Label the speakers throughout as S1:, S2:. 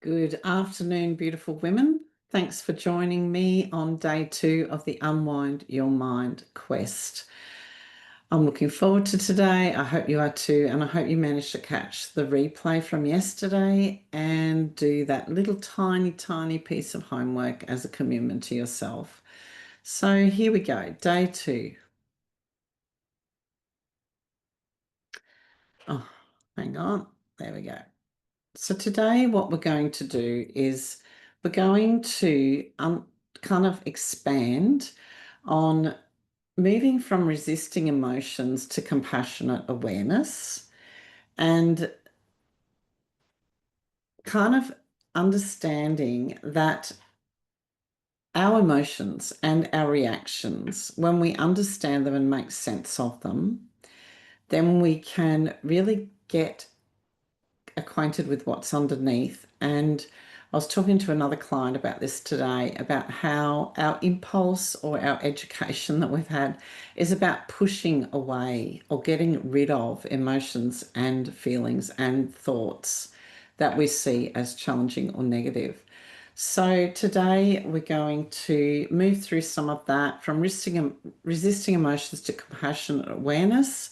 S1: Good afternoon, beautiful women. Thanks for joining me on day 2 of the Unwind Your Mind Quest. I'm looking forward to today. I hope you are too, and I hope you managed to catch the replay from yesterday and do that little tiny, tiny piece of homework as a commitment to yourself. So here we go, day 2. Oh, hang on. There we go. So today what we're going to do is we're going to kind of expand on moving from resisting emotions to compassionate awareness and kind of understanding that our emotions and our reactions, when we understand them and make sense of them, then we can really get acquainted with what's underneath. And I was talking to another client about this today, about how our impulse or our education that we've had is about pushing away or getting rid of emotions and feelings and thoughts that we see as challenging or negative. So today we're going to move through some of that from resisting emotions to compassionate awareness,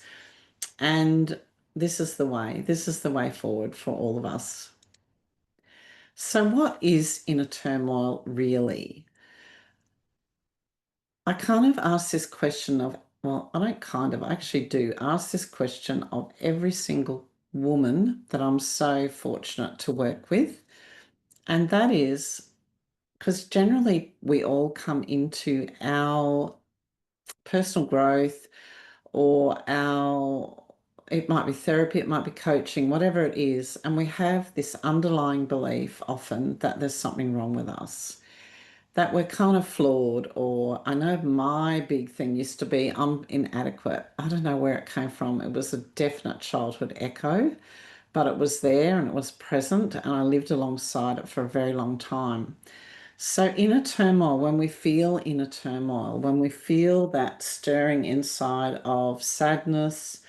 S1: and this is the way. This is the way forward for all of us. So what is inner turmoil really? I kind of ask this question of, well, I don't kind of, I actually do ask this question of every single woman that I'm so fortunate to work with. And that is because generally we all come into our personal growth or it might be therapy, it might be coaching, whatever it is. And we have this underlying belief often that there's something wrong with us, that we're kind of flawed. Or I know my big thing used to be I'm inadequate. I don't know where it came from. It was a definite childhood echo, but it was there and it was present, and I lived alongside it for a very long time. So, inner turmoil, when we feel inner turmoil, when we feel that stirring inside of sadness,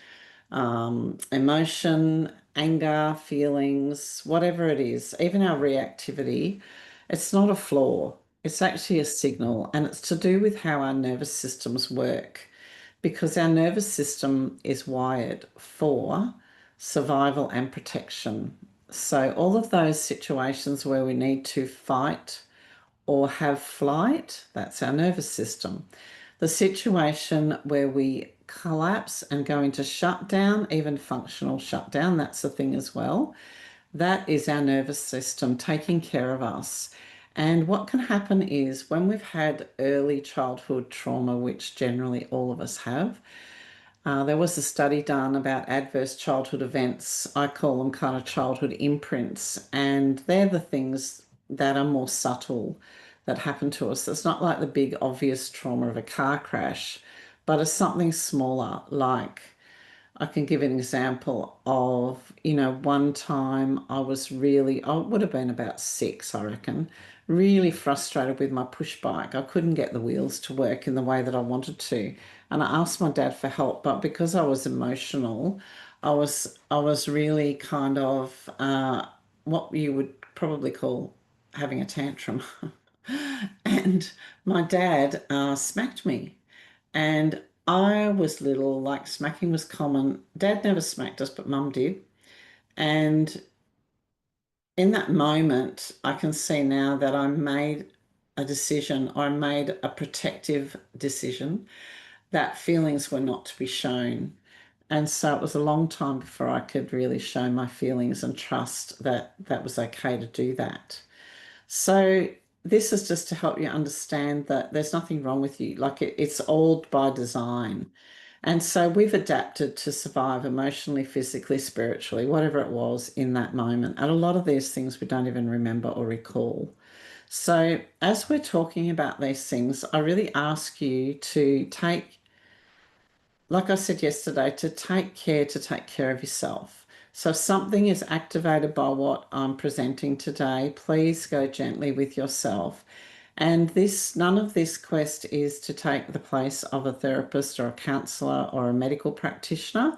S1: emotion, anger, feelings, whatever it is, even our reactivity, it's not a flaw. It's actually a signal, and it's to do with how our nervous systems work, because our nervous system is wired for survival and protection. So, all of those situations where we need to fight or have flight, that's our nervous system. The situation where we collapse and go into shutdown, even functional shutdown, that's the thing as well. That is our nervous system taking care of us. And what can happen is when we've had early childhood trauma, which generally all of us have, there was a study done about adverse childhood events. I call them kind of childhood imprints, and they're the things that are more subtle that happen to us. It's not like the big obvious trauma of a car crash, but it's something smaller. Like, I can give an example of, one time I would have been about 6, I reckon, really frustrated with my push bike. I couldn't get the wheels to work in the way that I wanted to. And I asked my dad for help, but because I was emotional, I was really kind of what you would probably call having a tantrum. And my dad smacked me. And I was little, like smacking was common. Dad never smacked us, but Mum did. And in that moment, I can see now that I made a decision, or I made a protective decision that feelings were not to be shown. And so it was a long time before I could really show my feelings and trust that that was okay to do that. So this is just to help you understand that there's nothing wrong with you. Like it's all by design. And so we've adapted to survive emotionally, physically, spiritually, whatever it was in that moment. And a lot of these things we don't even remember or recall. So as we're talking about these things, I really ask you to take, like I said yesterday, to take care of yourself. So if something is activated by what I'm presenting today, please go gently with yourself. And none of this quest is to take the place of a therapist or a counselor or a medical practitioner.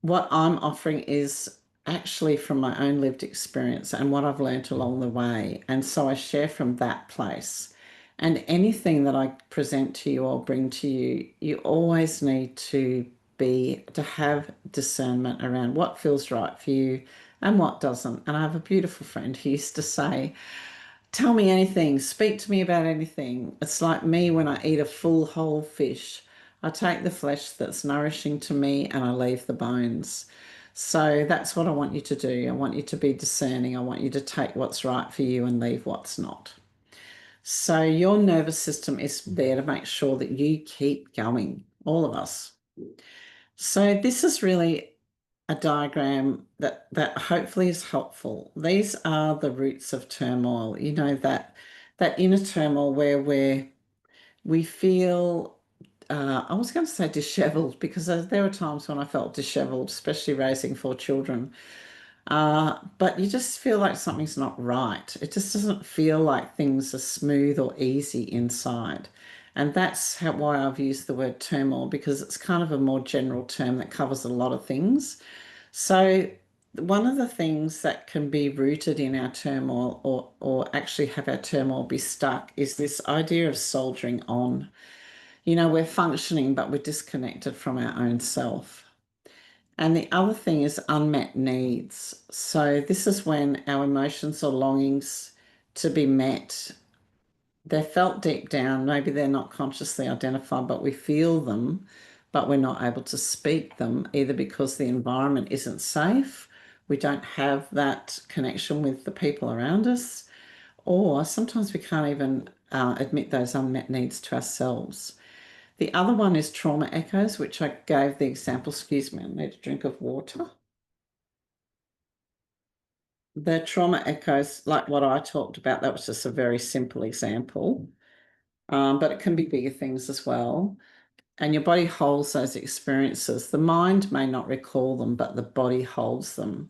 S1: What I'm offering is actually from my own lived experience and what I've learned along the way. And so I share from that place. And anything that I present to you or bring to you, you always need to have discernment around what feels right for you and what doesn't. And I have a beautiful friend who used to say, tell me anything, speak to me about anything. It's like me when I eat a full whole fish. I take the flesh that's nourishing to me and I leave the bones. So that's what I want you to do. I want you to be discerning. I want you to take what's right for you and leave what's not. So your nervous system is there to make sure that you keep going, all of us. So this is really a diagram that hopefully is helpful. These are the roots of turmoil. You know, that inner turmoil where we feel I was going to say disheveled because there were times when I felt disheveled, especially raising four children. But you just feel like something's not right. It just doesn't feel like things are smooth or easy inside. And that's why I've used the word turmoil, because it's kind of a more general term that covers a lot of things. So one of the things that can be rooted in our turmoil or actually have our turmoil be stuck is this idea of soldiering on. You know, we're functioning, but we're disconnected from our own self. And the other thing is unmet needs. So this is when our emotions or longings to be met, they're felt deep down. Maybe they're not consciously identified, but we feel them, but we're not able to speak them, either because the environment isn't safe, we don't have that connection with the people around us, or sometimes we can't even admit those unmet needs to ourselves. The other one is trauma echoes, which I gave the example. Excuse me, I need a drink of water. The trauma echoes, like what I talked about, that was just a very simple example, but it can be bigger things as well. And your body holds those experiences. The mind may not recall them, but the body holds them.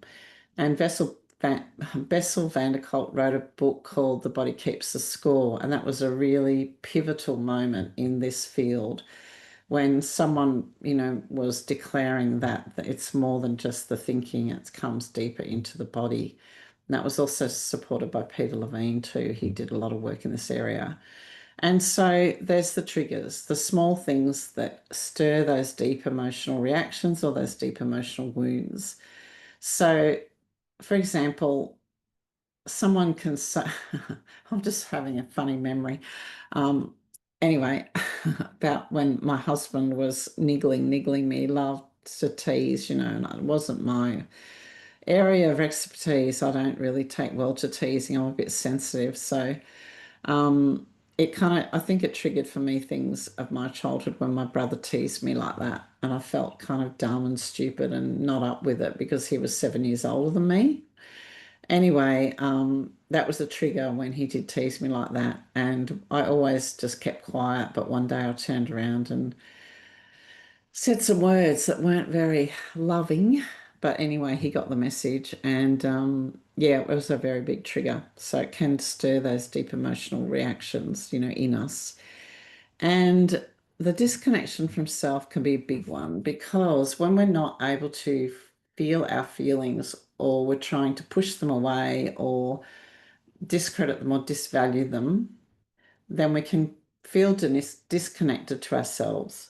S1: And Bessel van der Kolk wrote a book called The Body Keeps the Score, and that was a really pivotal moment in this field when someone, was declaring that it's more than just the thinking, it comes deeper into the body. And that was also supported by Peter Levine too. He did a lot of work in this area. And so there's the triggers, the small things that stir those deep emotional reactions or those deep emotional wounds. So, for example, someone can say, I'm just having a funny memory. Um, anyway, about when my husband was niggling me, he loved to tease, and it wasn't my area of expertise. I don't really take well to teasing. I'm a bit sensitive. So it kind of, I think it triggered for me things of my childhood when my brother teased me like that. And I felt kind of dumb and stupid and not up with it because he was 7 years older than me. Anyway, that was a trigger when he did tease me like that. And I always just kept quiet. But one day I turned around and said some words that weren't very loving. But anyway, he got the message. And yeah, it was a very big trigger. So it can stir those deep emotional reactions, in us. And the disconnection from self can be a big one because when we're not able to feel our feelings or we're trying to push them away or discredit them or disvalue them, then we can feel disconnected to ourselves.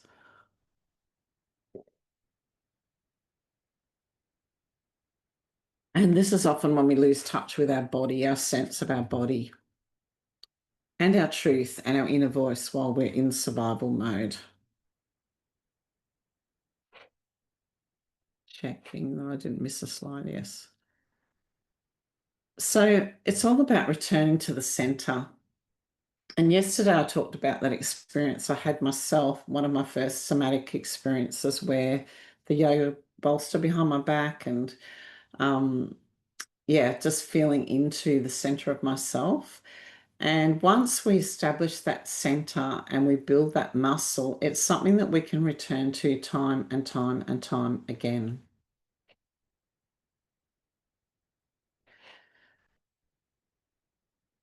S1: And this is often when we lose touch with our body, our sense of our body, and our truth and our inner voice while we're in survival mode. Checking that I didn't miss a slide, yes. So it's all about returning to the center. And yesterday I talked about that experience I had myself, one of my first somatic experiences where the yoga bolster behind my back and yeah, just feeling into the center of myself. And once we establish that center and we build that muscle, it's something that we can return to time and time and time again.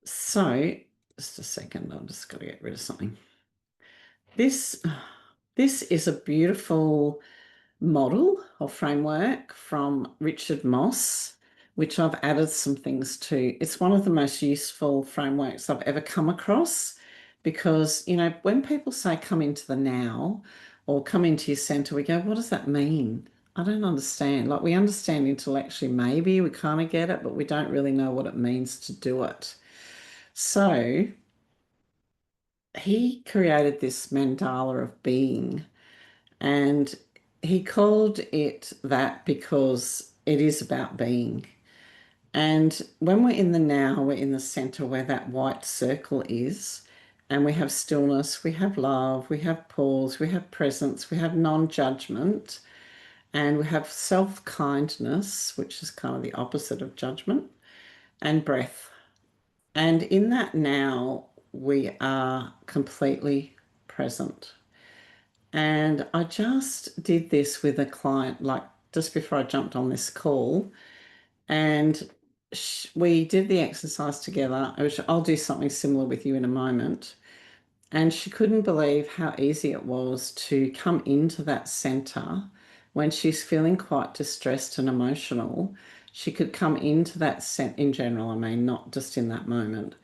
S1: So, just a second, I'm just going to get rid of something. This this is a beautiful model or framework from Richard Moss, which I've added some things to. It's one of the most useful frameworks I've ever come across because, when people say come into the now or come into your center, we go, what does that mean? I don't understand. Like we understand intellectually, maybe we kind of get it, but we don't really know what it means to do it. So he created this mandala of being, and he called it that because it is about being. And when we're in the now, we're in the center where that white circle is. And we have stillness, we have love, we have pause, we have presence, we have non judgment, and we have self kindness, which is kind of the opposite of judgment, and breath. And in that now, we are completely present. And I just did this with a client, like just before I jumped on this call. And we did the exercise together, which I'll do something similar with you in a moment. And she couldn't believe how easy it was to come into that center when she's feeling quite distressed and emotional. She could come into that in general, I mean, not just in that moment.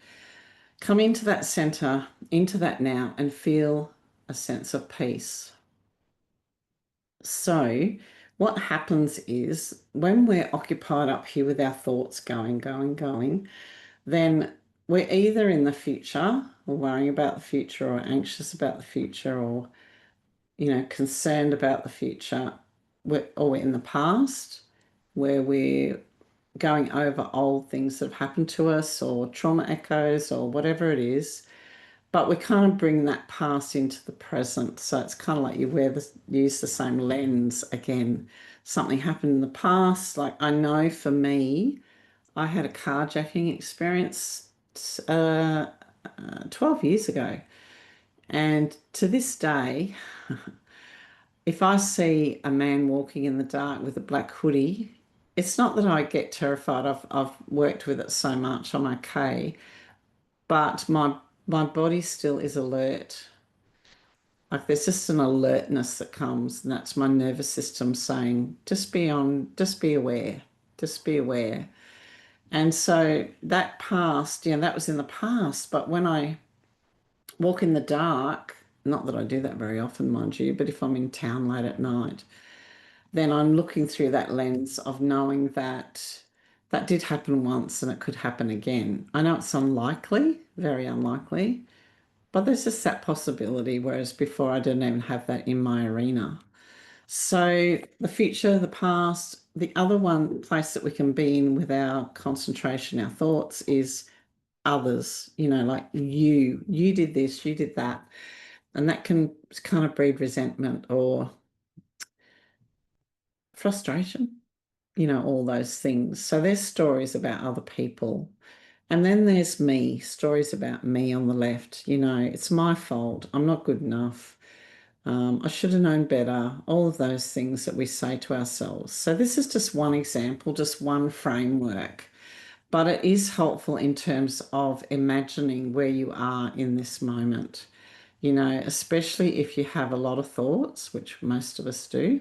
S1: Come into that center, into that now, and feel a sense of peace. So, what happens is when we're occupied up here with our thoughts going, going, going, then we're either in the future or worrying about the future or anxious about the future or, concerned about the future, or we're in the past where we're going over old things that have happened to us or trauma echoes or whatever it is. But we kind of bring that past into the present. So it's kind of like use the same lens again. Something happened in the past. Like I know for me, I had a carjacking experience uh, 12 years ago. And to this day, if I see a man walking in the dark with a black hoodie, it's not that I get terrified. I've worked with it so much, I'm okay. But my body still is alert. Like there's just an alertness that comes, and that's my nervous system saying, just be aware, just be aware. And so that past, that was in the past. But when I walk in the dark, not that I do that very often, mind you, but if I'm in town late at night, then I'm looking through that lens of knowing that that did happen once and it could happen again. I know it's unlikely, very unlikely, but there's just that possibility, whereas before I didn't even have that in my arena. So the future, the past, the other one place that we can be in with our concentration, our thoughts is others, like you did this, you did that. And that can kind of breed resentment or frustration, all those things. So there's stories about other people. And then there's me, stories about me on the left. It's my fault. I'm not good enough. I should have known better. All of those things that we say to ourselves. So this is just one example, just one framework. But it is helpful in terms of imagining where you are in this moment, especially if you have a lot of thoughts, which most of us do.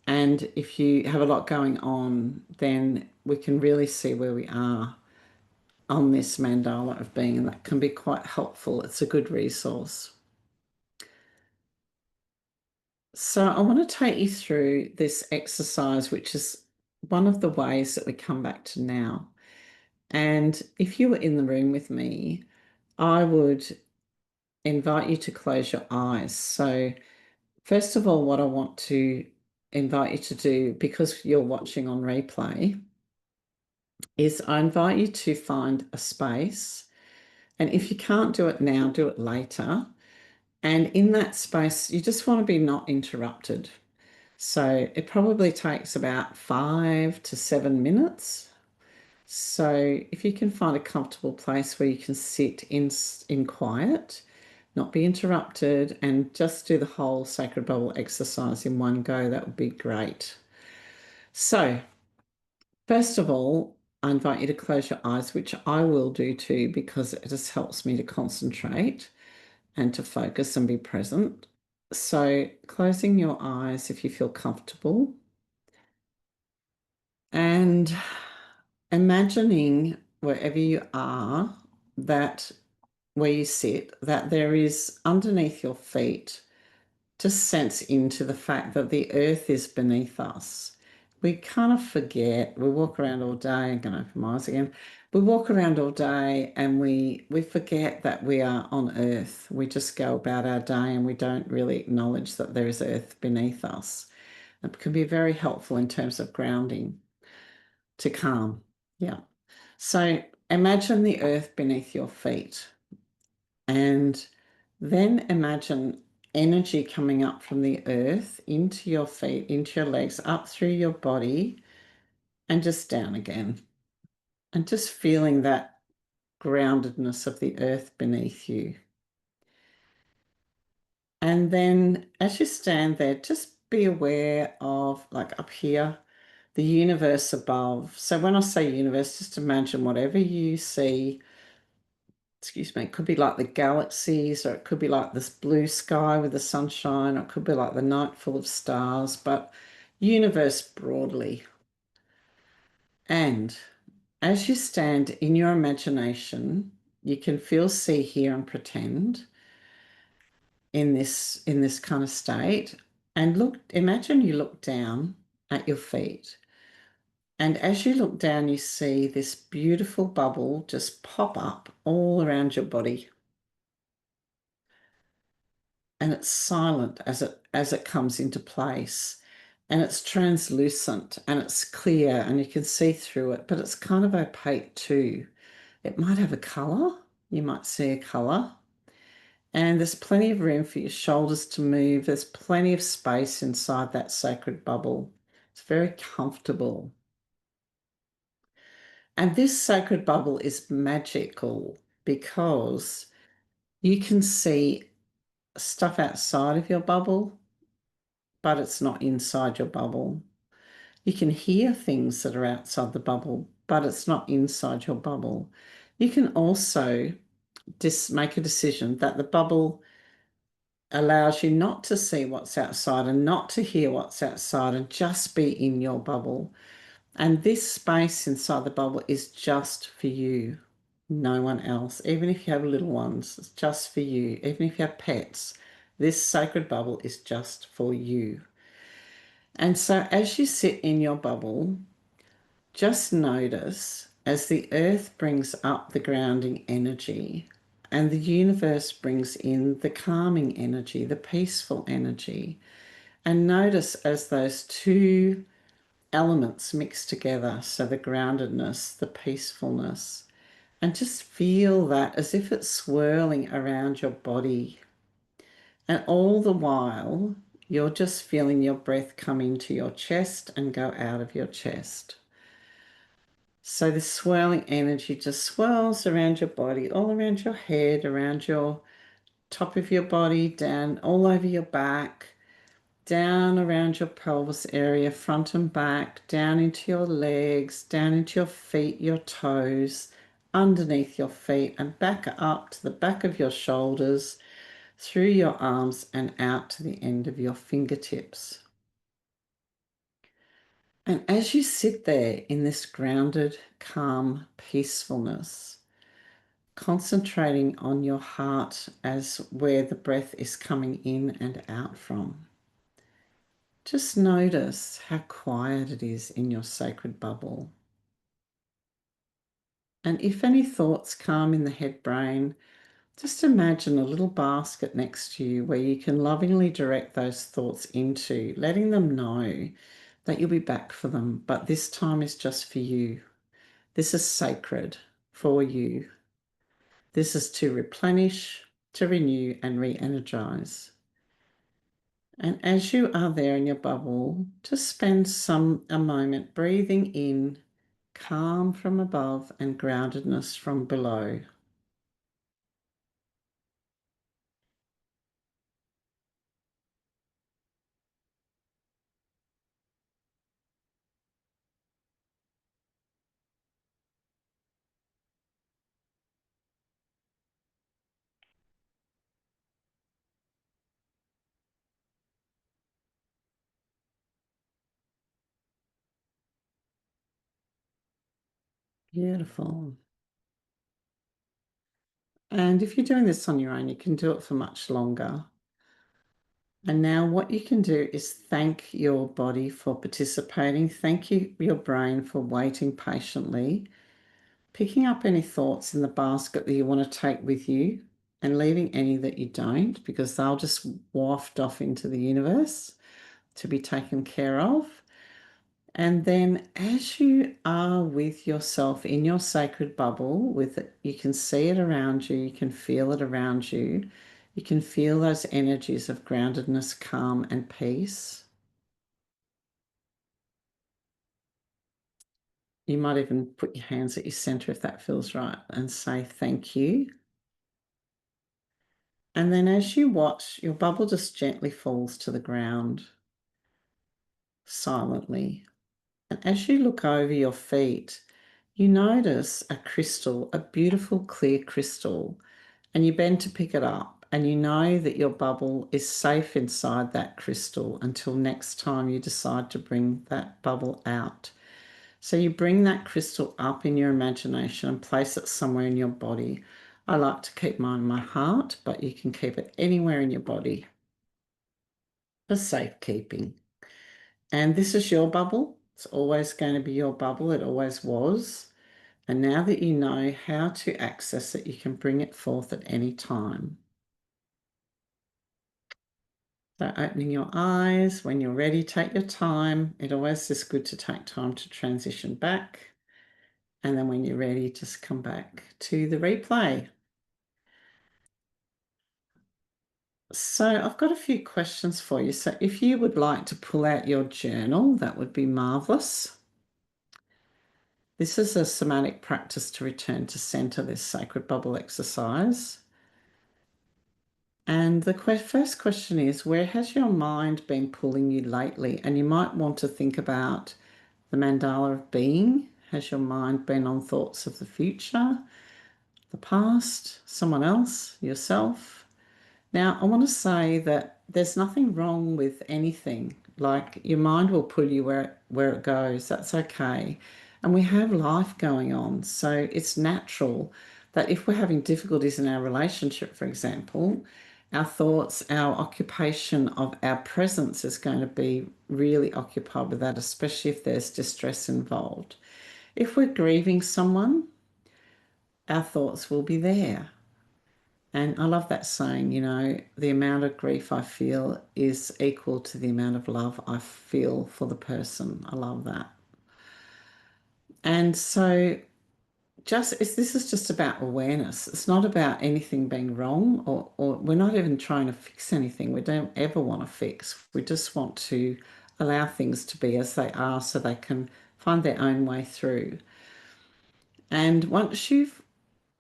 S1: And if you have a lot going on, then we can really see where we are on this mandala of being, and that can be quite helpful. It's a good resource. So I want to take you through this exercise, which is one of the ways that we come back to now. And if you were in the room with me, I would invite you to close your eyes. So first of all, what I want to invite you to do, because you're watching on replay, is I invite you to find a space. And if you can't do it now, do it later. And in that space, you just want to be not interrupted. So it probably takes about 5 to 7 minutes. So if you can find a comfortable place where you can sit in quiet, not be interrupted, and just do the whole sacred bubble exercise in one go, that would be great. So first of all, I invite you to close your eyes, which I will do too, because it just helps me to concentrate and to focus and be present. So closing your eyes if you feel comfortable and imagining wherever you are, that where you sit, that there is underneath your feet. Just sense into the fact that the earth is beneath us. We kind of forget. We walk around all day. I'm going to open my eyes again. We walk around all day and we forget that we are on earth. We just go about our day and we don't really acknowledge that there is earth beneath us. It can be very helpful in terms of grounding to calm. Yeah. So imagine the earth beneath your feet. And then imagine energy coming up from the earth into your feet, into your legs, up through your body, and just down again. And just feeling that groundedness of the earth beneath you. And then as you stand there, just be aware of, like up here, the universe above. So when I say universe, just imagine whatever you see. Excuse me, it could be like the galaxies, or it could be like this blue sky with the sunshine, or it could be like the night full of stars, but universe broadly. And as you stand in your imagination, you can feel, see, hear, and pretend in this kind of state. And look, imagine you look down at your feet. And as you look down, you see this beautiful bubble just pop up all around your body. And it's silent as it comes into place, and it's translucent and it's clear and you can see through it, but it's kind of opaque too. It might have a color. You might see a color, and there's plenty of room for your shoulders to move. There's plenty of space inside that sacred bubble. It's very comfortable. And this sacred bubble is magical because you can see stuff outside of your bubble, but it's not inside your bubble. You can hear things that are outside the bubble, but it's not inside your bubble. You can also just make a decision that the bubble allows you not to see what's outside and not to hear what's outside and just be in your bubble. And this space inside the bubble is just for you, no one else. Even if you have little ones, it's just for you. Even if you have pets, this sacred bubble is just for you. And so as you sit in your bubble, just notice as the earth brings up the grounding energy and the universe brings in the calming energy, the peaceful energy. And notice as those two elements mix together, so the groundedness, the peacefulness, and just feel that as if it's swirling around your body. And all the while, you're just feeling your breath come into your chest and go out of your chest. So this swirling energy just swirls around your body, all around your head, around your top of your body, down all over your back, down around your pelvis area, front and back, down into your legs, down into your feet, your toes, underneath your feet, and back up to the back of your shoulders, through your arms and out to the end of your fingertips. And as you sit there in this grounded, calm peacefulness, concentrating on your heart as where the breath is coming in and out from, just notice how quiet it is in your sacred bubble. And if any thoughts come in the head brain, just imagine a little basket next to you where you can lovingly direct those thoughts into, letting them know that you'll be back for them, but this time is just for you. This is sacred for you. This is to replenish, to renew, and re-energize. And as you are there in your bubble, just spend a moment breathing in calm from above and groundedness from below. Beautiful. And if you're doing this on your own, you can do it for much longer. And now what you can do is thank your body for participating. Thank you, your brain for waiting patiently, picking up any thoughts in the basket that you want to take with you and leaving any that you don't, because they'll just waft off into the universe to be taken care of. And then as you are with yourself in your sacred bubble, with it, you can see it around you, you can feel it around you, you can feel those energies of groundedness, calm, and peace. You might even put your hands at your center if that feels right and say thank you. And then as you watch, your bubble just gently falls to the ground silently. And as you look over your feet, you notice a crystal, a beautiful clear crystal, and you bend to pick it up. And you know that your bubble is safe inside that crystal until next time you decide to bring that bubble out. So you bring that crystal up in your imagination and place it somewhere in your body. I like to keep mine in my heart, but you can keep it anywhere in your body for safekeeping. And this is your bubble. It's always going to be your bubble. It always was. And now that you know how to access it, you can bring it forth at any time. So opening your eyes when you're ready, take your time. It always is good to take time to transition back. And then when you're ready, just come back to the replay. So I've got a few questions for you. So if you would like to pull out your journal, that would be marvelous. This is a somatic practice to return to center, this sacred bubble exercise. And the first question is, where has your mind been pulling you lately? And you might want to think about the Mandala of Being. Has your mind been on thoughts of the future, the past, someone else, yourself? Now, I want to say that there's nothing wrong with anything. Like your mind will pull you where it goes. That's okay. And we have life going on. So it's natural that if we're having difficulties in our relationship, for example, our thoughts, our occupation of our presence is going to be really occupied with that, especially if there's distress involved. If we're grieving someone, our thoughts will be there. And I love that saying, the amount of grief I feel is equal to the amount of love I feel for the person. I love that. And so this is just about awareness. It's not about anything being wrong or we're not even trying to fix anything. We don't ever want to fix. We just want to allow things to be as they are so they can find their own way through. And once you've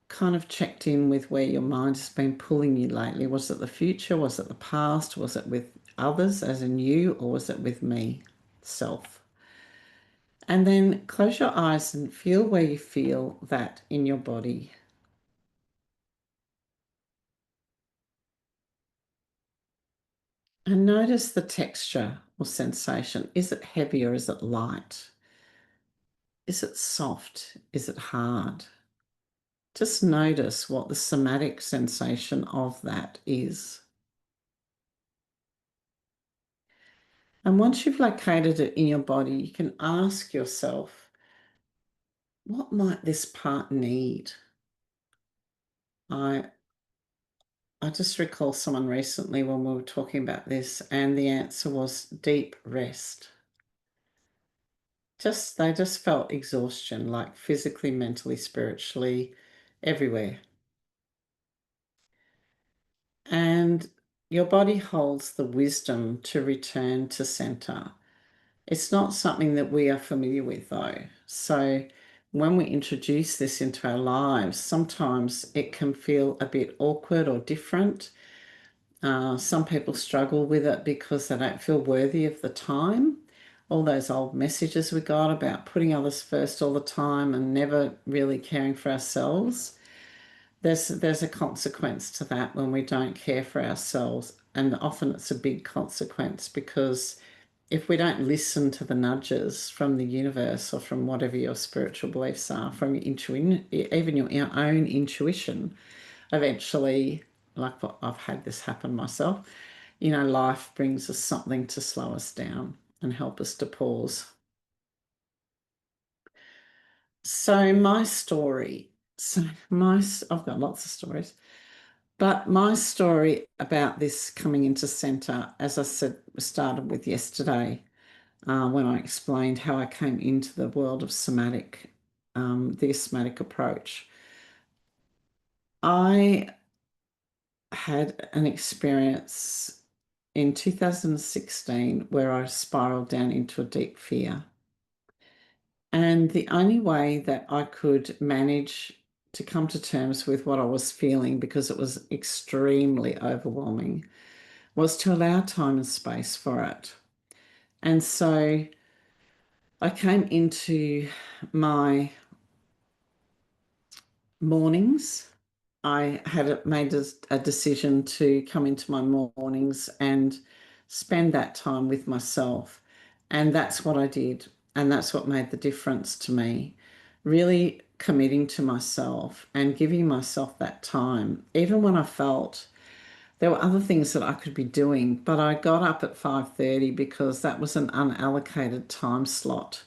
S1: kind of checked in with where your mind has been pulling you lately, was it the future? Was it the past? Was it with others, as in you, or was it with me, self? And then close your eyes and feel where you feel that in your body. And notice the texture or sensation. Is it heavy or is it light? Is it soft? Is it hard? Just notice what the somatic sensation of that is. And once you've located it in your body, you can ask yourself, what might this part need? I I just recall someone recently when we were talking about this, and the answer was deep rest. They just felt exhaustion, like physically, mentally, spiritually, everywhere. And your body holds the wisdom to return to center. It's not something that we are familiar with, though. So when we introduce this into our lives, sometimes it can feel a bit awkward or different. Some people struggle with it because they don't feel worthy of the time. All those old messages we got about putting others first all the time and never really caring for ourselves. There's a consequence to that when we don't care for ourselves, and often it's a big consequence because if we don't listen to the nudges from the universe or from whatever your spiritual beliefs are, from your intuition, even your own intuition, eventually, like what I've had this happen myself, life brings us something to slow us down and help us to pause. So my story, I've got lots of stories, but my story about this coming into center, as I said, started with yesterday, when I explained how I came into the world of somatic, the somatic approach. I had an experience in 2016 where I spiraled down into a deep fear. And the only way that I could manage to come to terms with what I was feeling, because it was extremely overwhelming, was to allow time and space for it. And so I came into my mornings. I had made a decision to come into my mornings and spend that time with myself. And that's what I did. And that's what made the difference to me. Really committing to myself and giving myself that time, even when I felt there were other things that I could be doing, but I got up at 5:30 because that was an unallocated time slot.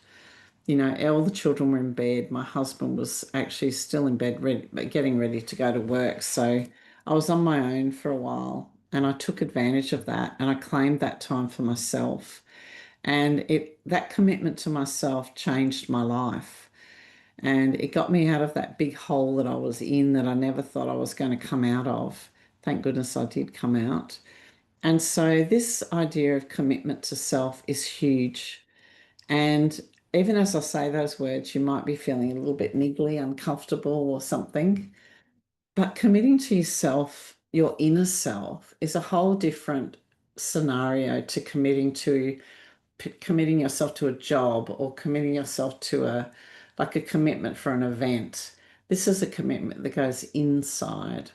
S1: All the children were in bed. My husband was actually still in bed, getting ready to go to work. So I was on my own for a while, and I took advantage of that, and I claimed that time for myself. And that commitment to myself changed my life. And it got me out of that big hole that I was in that I never thought I was going to come out of. Thank goodness I did come out. And so this idea of commitment to self is huge. And even as I say those words, you might be feeling a little bit niggly, uncomfortable, or something. But committing to yourself, your inner self, is a whole different scenario to committing yourself to a job or committing yourself to a commitment for an event. This is a commitment that goes inside.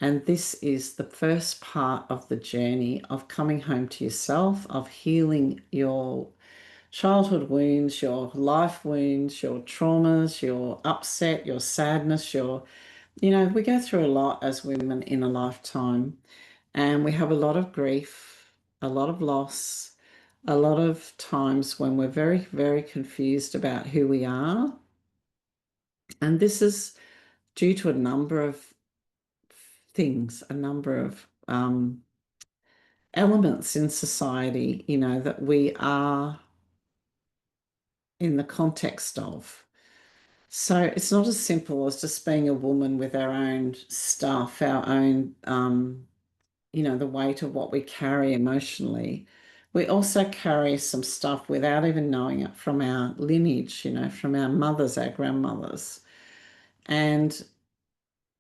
S1: And this is the first part of the journey of coming home to yourself, of healing your childhood wounds, your life wounds, your traumas, your upset, your sadness, we go through a lot as women in a lifetime, and we have a lot of grief, a lot of loss, a lot of times when we're very, very confused about who we are. And this is due to a number of things, a number of elements in society, that we are in the context of. So it's not as simple as just being a woman with our own stuff, our own, the weight of what we carry emotionally. We also carry some stuff without even knowing it from our lineage, from our mothers, our grandmothers. And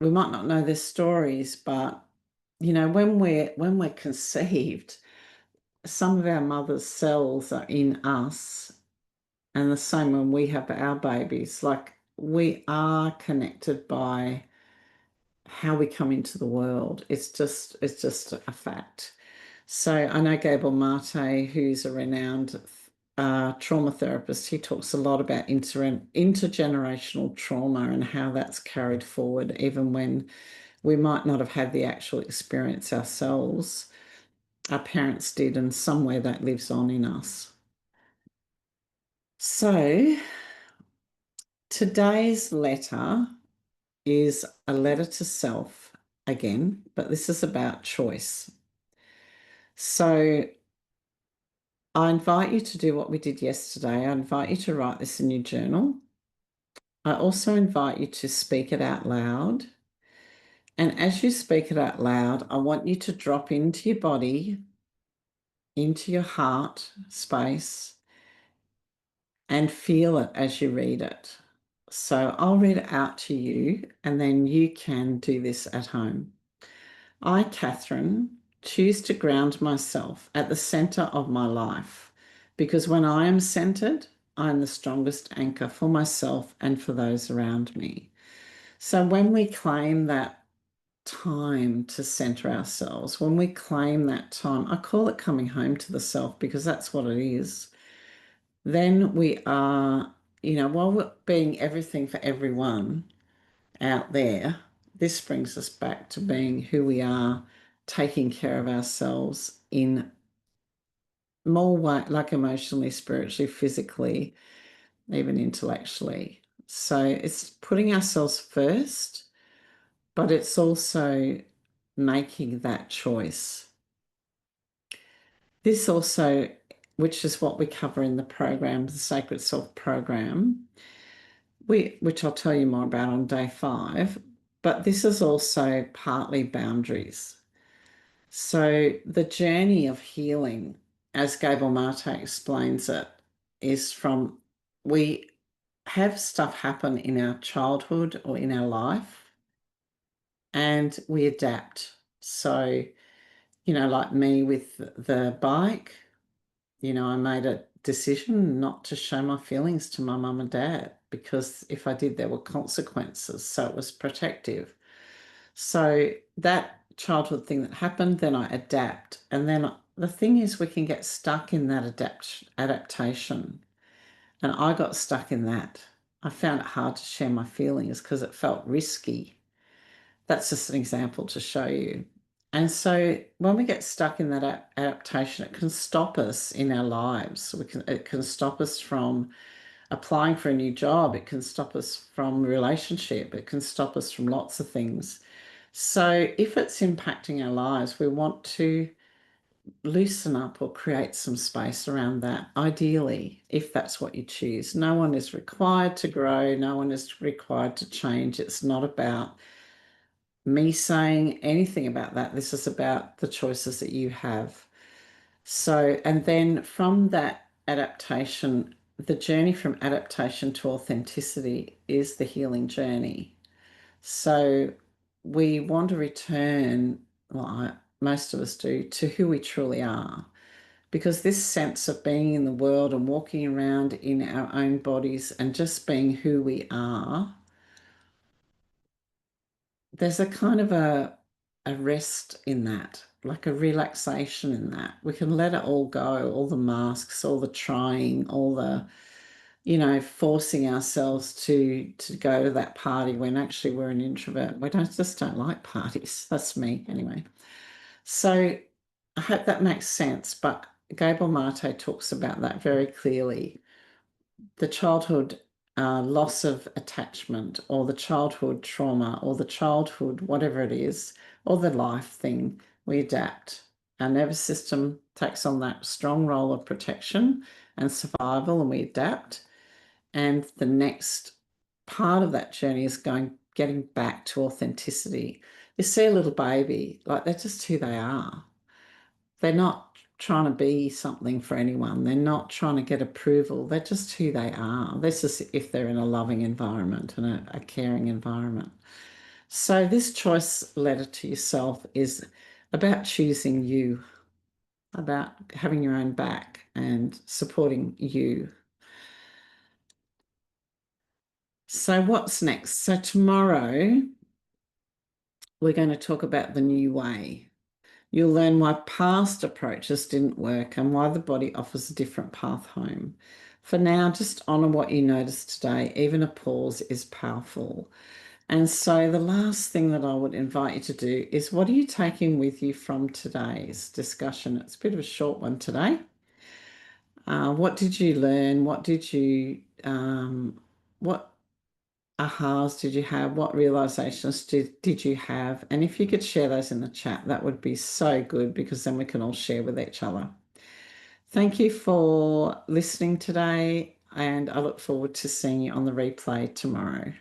S1: we might not know their stories, but when we're conceived, some of our mother's cells are in us, and the same when we have our babies. Like, we are connected by how we come into the world. It's just a fact. So I know Gabor Mate, who's a renowned trauma therapist. He talks a lot about intergenerational trauma and how that's carried forward, even when we might not have had the actual experience ourselves. Our parents did, and somewhere that lives on in us. So today's letter is a letter to self again, but this is about choice. So I invite you to do what we did yesterday. I invite you to write this in your journal. I also invite you to speak it out loud. And as you speak it out loud, I want you to drop into your body, into your heart space, and feel it as you read it. So I'll read it out to you, and then you can do this at home. I, Catherine, choose to ground myself at the center of my life, because when I am centered, I am the strongest anchor for myself and for those around me. So when we claim that time to center ourselves, when we claim that time, I call it coming home to the self because that's what it is, then we are, while we're being everything for everyone out there, this brings us back to being who we are, taking care of ourselves in more way, like emotionally, spiritually, physically, even intellectually. So it's putting ourselves first, but it's also making that choice. This also, which is what we cover in the program, the Sacred Self program, which I'll tell you more about on day 5, but this is also partly boundaries. So the journey of healing, as Gabor Mate explains it, is from we have stuff happen in our childhood or in our life and we adapt. So, like me with the bike, I made a decision not to show my feelings to my mum and dad because if I did, there were consequences. So it was protective. So that childhood thing that happened, then I adapt. And then the thing is, we can get stuck in that adaptation. And I got stuck in that. I found it hard to share my feelings because it felt risky. That's just an example to show you. And so when we get stuck in that adaptation, it can stop us in our lives. It can stop us from applying for a new job. It can stop us from a relationship. It can stop us from lots of things. So if it's impacting our lives, we want to loosen up or create some space around that, ideally, if that's what you choose. No one is required to grow. No one is required to change. It's not about me saying anything about that. This is about the choices that you have. So, and then from that adaptation, the journey from adaptation to authenticity is the healing journey. So we want to return, most of us do, to who we truly are. Because this sense of being in the world and walking around in our own bodies and just being who we are, there's a kind of a rest in that, like a relaxation in that. We can let it all go, all the masks, all the trying, all the, forcing ourselves to go to that party when actually we're an introvert. We just don't like parties. That's me anyway. So I hope that makes sense. But Gabor Mate talks about that very clearly. The childhood loss of attachment or the childhood trauma or the childhood whatever it is or the life thing, we adapt. Our nervous system takes on that strong role of protection and survival and we adapt. And the next part of that journey is getting back to authenticity. You see a little baby, like they're just who they are. They're not trying to be something for anyone. They're not trying to get approval. They're just who they are. This is if they're in a loving environment and a caring environment. So this choice letter to yourself is about choosing you, about having your own back and supporting you. So what's next? So tomorrow we're going to talk about the new way. You'll learn why past approaches didn't work and why the body offers a different path home. For now, just honour what you noticed today. Even a pause is powerful. And so the last thing that I would invite you to do is, what are you taking with you from today's discussion? It's a bit of a short one today. What did you learn? What ahas did you have? What realizations did you have? And if you could share those in the chat, that would be so good because then we can all share with each other. Thank you for listening today, and I look forward to seeing you on the replay tomorrow.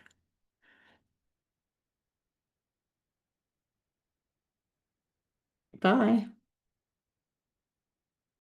S1: Bye.